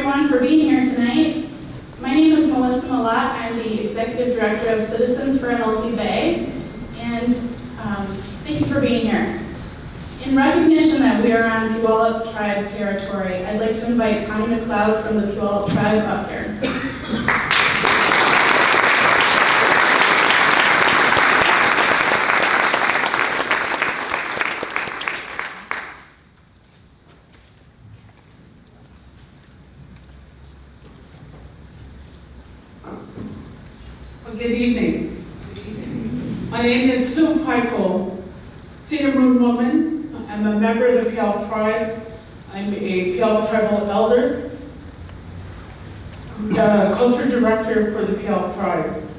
everyone for being here tonight. My name is Melissa Malat. I'm the Executive Director of Citizens for a Healthy Bay, and thank you for being here. In recognition that we are on Puyallup Tribe territory, I'd like to invite Connie McLeod from the Puyallup Tribe up here. Good evening. My name is Sue Pikel, Cedar Moon woman. I'm a member of the Puyallup Tribe. I'm a Puyallup tribal elder. I'm the culture director for the Puyallup Tribe.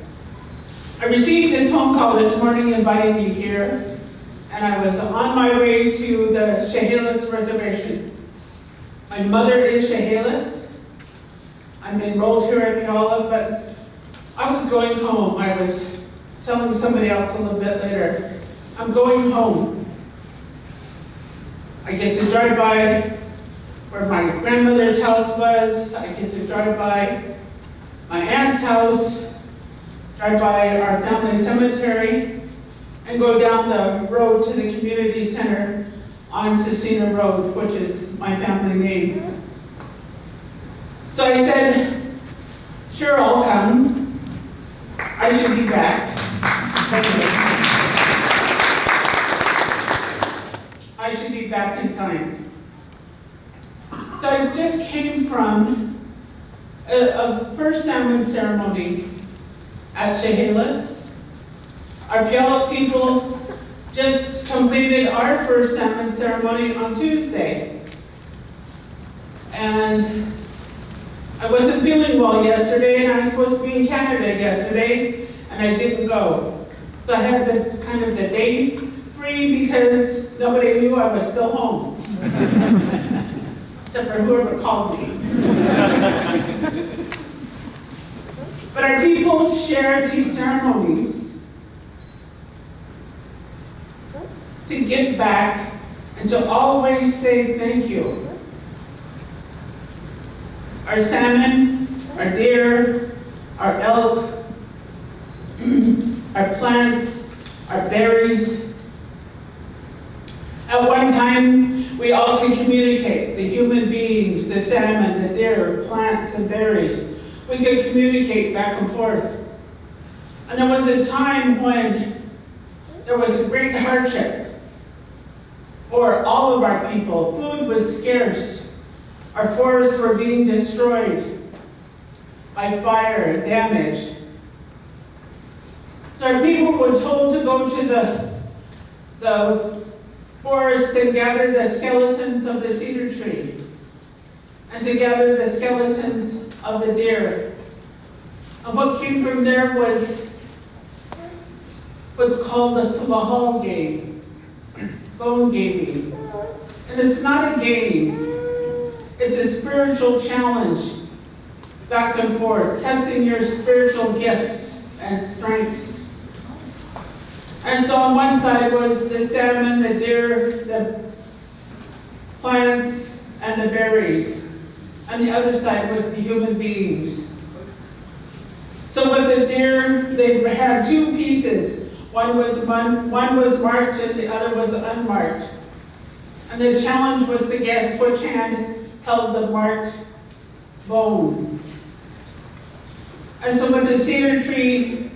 I received this phone call this morning inviting me here, and I was on my way to the Chehalis Reservation. My mother is Chehalis. I'm enrolled here at Puyallup, but I was going home. I was telling somebody else a little bit later. I'm going home. I get to drive by where my grandmother's house was. I get to drive by my aunt's house, drive by our family cemetery, and go down the road to the community center on Cecina Road, which is my family name. So I said, sure, I'll come. I should be back. I should be back in time. So I just came from a first salmon ceremony at Chehalis. Our Puyallup people just completed our first salmon ceremony on Tuesday. And I wasn't feeling well yesterday, and I was supposed to be in Canada yesterday, and I didn't go. So I had the day free because nobody knew I was still home. Except for whoever called me. But our people share these ceremonies to give back and to always say thank you. Our salmon, our deer, our elk, our plants, our berries. At one time, we all could communicate, the human beings, the salmon, the deer, plants, and berries. We could communicate back and forth. And there was a time when there was a great hardship for all of our people. Food was scarce. Our forests were being destroyed by fire and damage. So our people were told to go to the forest and gather the skeletons of the cedar tree, and to gather the skeletons of the deer. And what came from there was what's called the Samahal game, bone gaming. And it's not a game. It's a spiritual challenge, back and forth, testing your spiritual gifts and strengths. And so on one side was the salmon, the deer, the plants, and the berries. On the other side was the human beings. So with the deer, they had two pieces. One was marked and the other was unmarked. And the challenge was to guess which hand held the marked bone. And so with the cedar tree,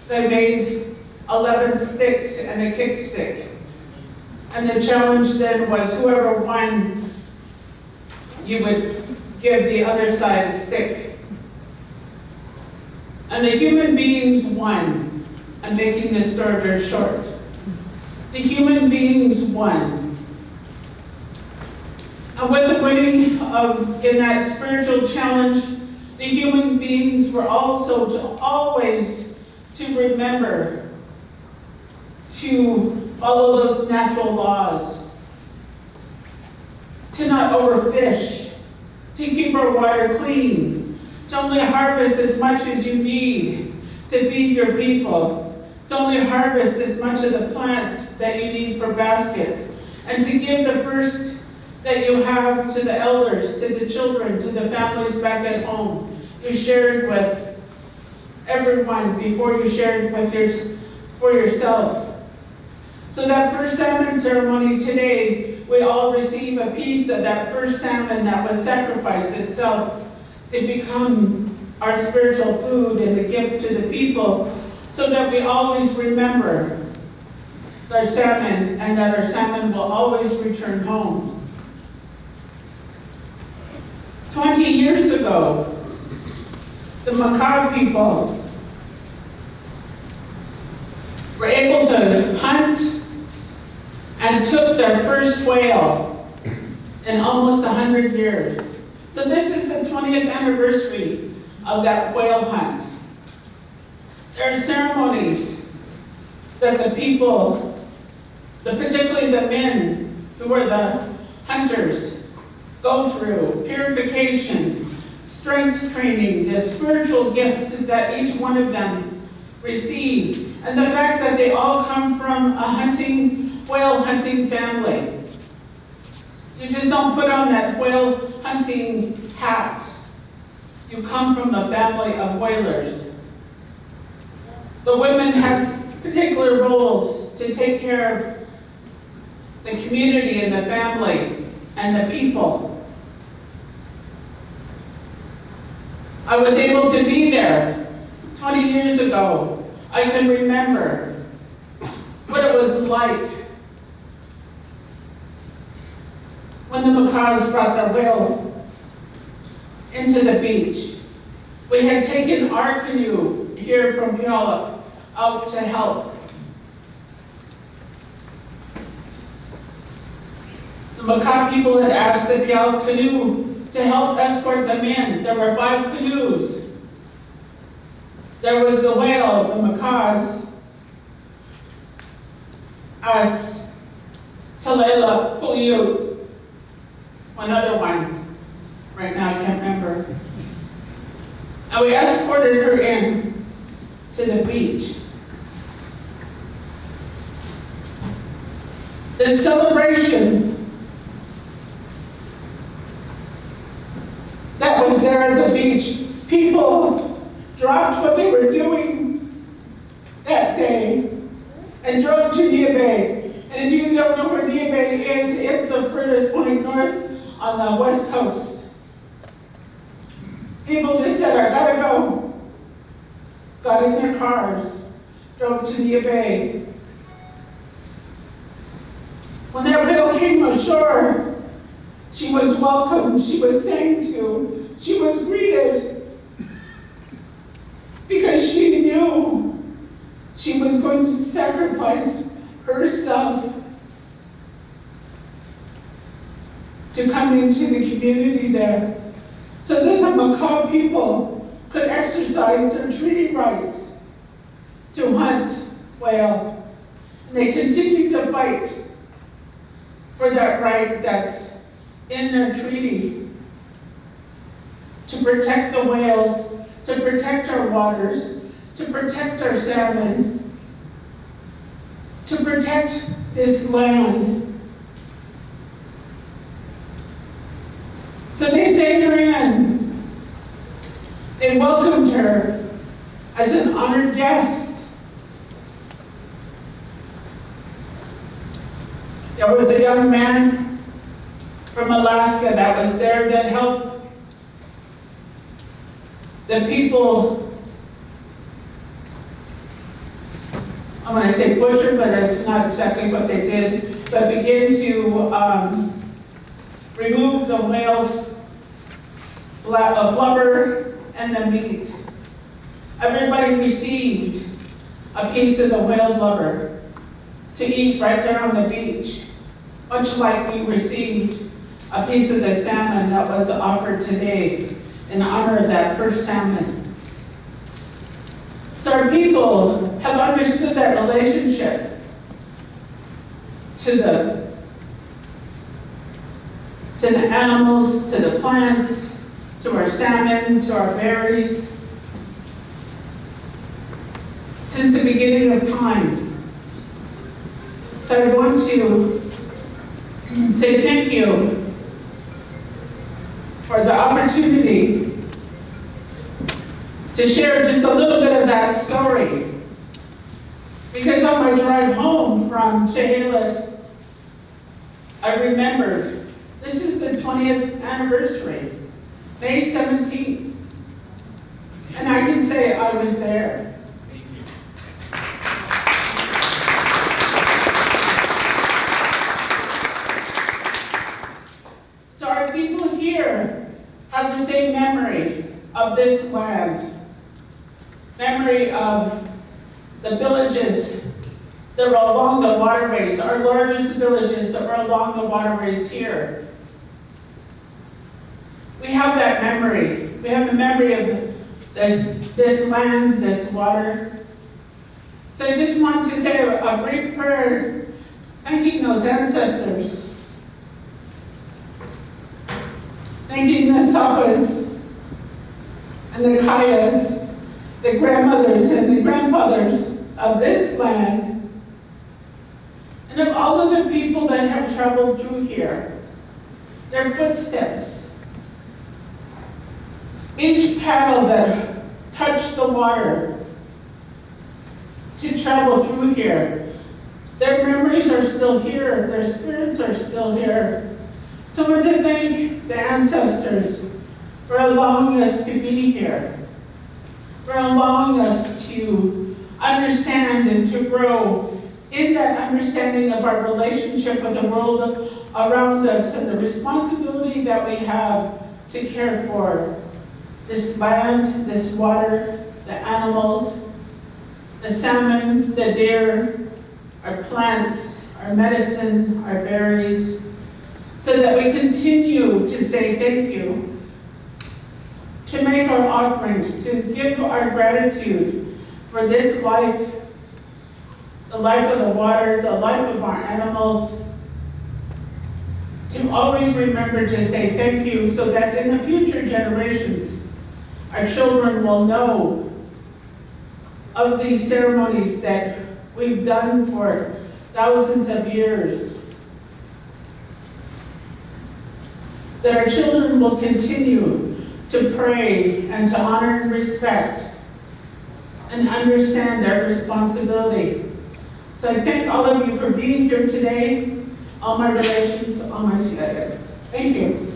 they made 11 sticks and a kick stick. And the challenge then was whoever won, you would give the other side a stick. And the human beings won. I'm making this story very short. The human beings won. And with the winning in that spiritual challenge, the human beings were also always to remember to follow those natural laws, to not overfish, to keep our water clean, to only harvest as much as you need to feed your people, to only harvest as much of the plants that you need for baskets, and to give the first that you have to the elders, to the children, to the families back at home. You shared with everyone before you shared with for yourself. So that first salmon ceremony today, we all receive a piece of that first salmon that was sacrificed itself to become our spiritual food and the gift to the people, so that we always remember our salmon and that our salmon will always return home. 20 years ago, the Macaw people were able to hunt and took their first whale in almost 100 years. So this is the 20th anniversary of that whale hunt. There are ceremonies that the people, particularly the men who are the hunters, go through. Purification, strength training, the spiritual gifts that each one of them received, and the fact that they all come from a whale hunting family. You just don't put on that whale hunting hat. You come from a family of whalers. The women have particular roles to take care of the community and the family and the people. I was able to be there 20 years ago. I can remember what it was like when the Macaws brought their whale into the beach. We had taken our canoe here from Puyallup out to help. The Macaw people had asked the Puyallup canoe to help escort them in. There were 5 canoes. There was the whale, the Macaws, us, Talela, Puyut, one other one. Right now I can't remember. And we escorted her in to the beach. The celebration that was there at the beach, people dropped what they were doing that day and drove to Nia Bay. And if you don't know where Nia Bay is, it's the furthest point north on the west coast. People just said, I gotta go. Got in their cars, drove to Nia Bay. When that whale came ashore, she was welcomed, she was sang to, she was greeted, because she knew she was going to sacrifice herself to come into the community there, so that the Macaw people could exercise their treaty rights to hunt whale. And they continued to fight for that right that's in their treaty, to protect the whales, to protect our waters, to protect our salmon, to protect this land. So they sang her in. They welcomed her as an honored guest. There was a young man from Alaska that was there that helped the people, I want to say butcher, but that's not exactly what they did, but begin to remove the whale's blubber and the meat. Everybody received a piece of the whale blubber to eat right there on the beach, much like we received a piece of the salmon that was offered today in honor of that first salmon. So our people have understood that relationship to the animals, to the plants, to our salmon, to our berries, since the beginning of time. So I want to say thank you for the opportunity to share just a little bit of that story. Because on my drive home from Chehalis, I remembered this is the 20th anniversary, May 17th. And I can say I was there. So our people here have the same memory of this land, memory of the villages that were along the waterways, our largest villages that were along the waterways here. We have that memory. We have the memory of this land, this water. So I just want to say a brief prayer, thanking those ancestors, thanking the Sapas and the Kayas, the grandmothers and the grandfathers of this land, and of all of the people that have traveled through here, their footsteps, each paddle that touched the water to travel through here, their memories are still here, their spirits are still here. So I want to thank the ancestors for allowing us to be here, for allowing us to understand and to grow in that understanding of our relationship with the world around us and the responsibility that we have to care for this land, this water, the animals, the salmon, the deer, our plants, our medicine, our berries, so that we continue to say thank you, to make our offerings, to give our gratitude for this life, the life of the water, the life of our animals, to always remember to say thank you so that in the future generations, our children will know of these ceremonies that we've done for thousands of years. That our children will continue to pray and to honor and respect and understand their responsibility. So I thank all of you for being here today, all my relations, all my CIO. Thank you.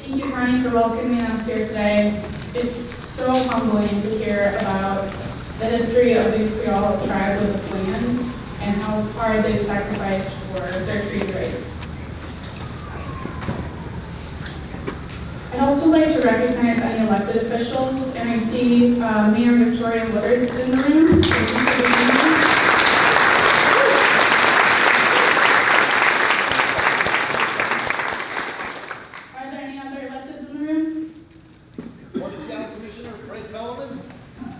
Thank you, Connie, for welcoming us here today. It's so humbling to hear about the history of the Creole tribe of this land and how hard they've sacrificed for their treaty rights. I'd also like to recognize any elected officials, and I see Mayor Victoria Woodards in the room. Thank you for being here. Are there any other electeds in the room? Orcas County Commissioner Frank Bellman.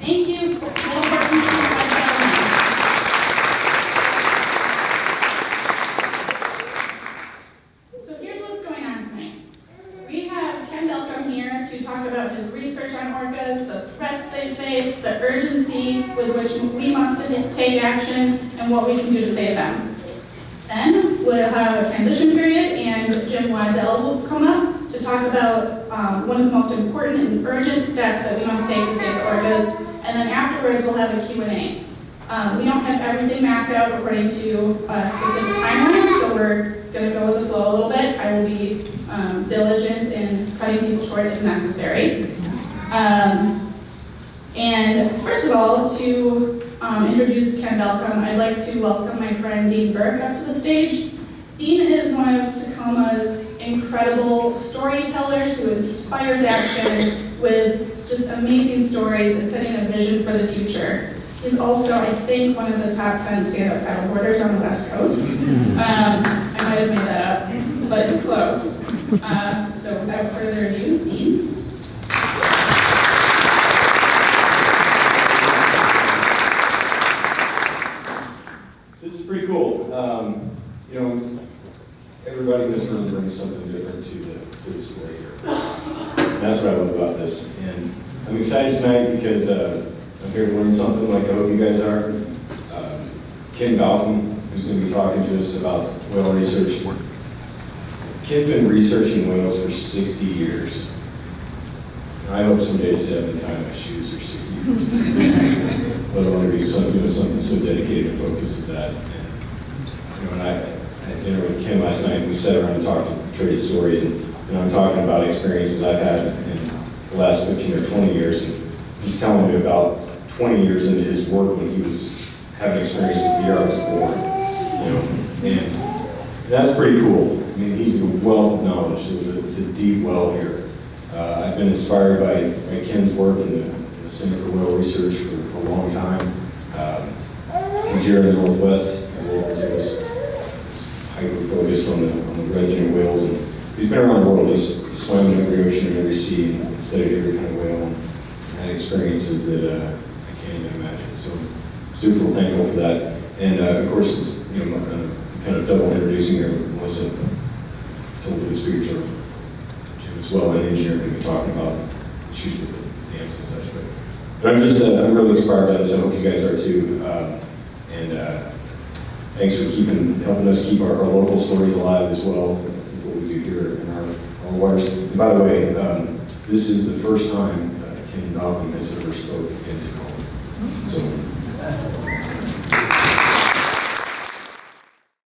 Thank you. Little Park Commissioner Mike Bellman. So here's what's going on tonight. We have Ken Delcom here to talk about his research on orcas, the threats they face, the urgency with which we must take action, and what we can do to save them. Then we'll have a transition period, and Jim Waddell will come up to talk about one of the most important and urgent steps that we must take to save the orcas. And then afterwards, we'll have a Q&A. We don't have everything mapped out according to a specific timeline, so we're going to go with the flow a little bit. I will be diligent in cutting people short if necessary. And first of all, to introduce Ken Delcom, I'd like to welcome my friend Dean Burke up to the stage. Dean is one of Tacoma's incredible storytellers who inspires action with just amazing stories and setting a vision for the future. He's also, I think, one of the top 10 stand-up paddleboarders on the West Coast. I might have made that up, but it's close. So without further ado, Dean. This is pretty cool. You know, everybody in this room bring something different to the story here. And that's what I love about this. And I'm excited tonight because I'm here to learn something like I hope you guys are. Ken Balcom, who's going to be talking to us about whale research. Ken's been researching whales for 60 years. And I hope someday to sit up and tie my shoes for 60 years. But I want to be something so dedicated and focused as that. And, when I had dinner with Ken last night, we sat around and talked and traded stories. And I'm talking about experiences I've had in the last 15 or 20 years. And he's telling me about 20 years into his work when he was having experiences the year I was born. And that's pretty cool. I mean, he's a wealth of knowledge. It's a deep well here. I've been inspired by Ken's work in the Center for Whale Research for a long time. He's here in the Northwest. He's local to us. He's hyper-focused on the resident whales. And he's been around the world. He's swam in every ocean and every sea and studied every kind of whale and had experiences that I can't even imagine. So I'm super thankful for that. And of course, I'm kind of double introducing her. Melissa told me the speakers are Jim as well, an engineer, going to be talking about issues with the dams and such. But I'm I'm really inspired by this. I hope you guys are too. Thanks for helping us keep our local stories alive as well. Is what we do here in our waters. And by the way, this is the first time Ken Balcom has ever spoken in Tacoma. So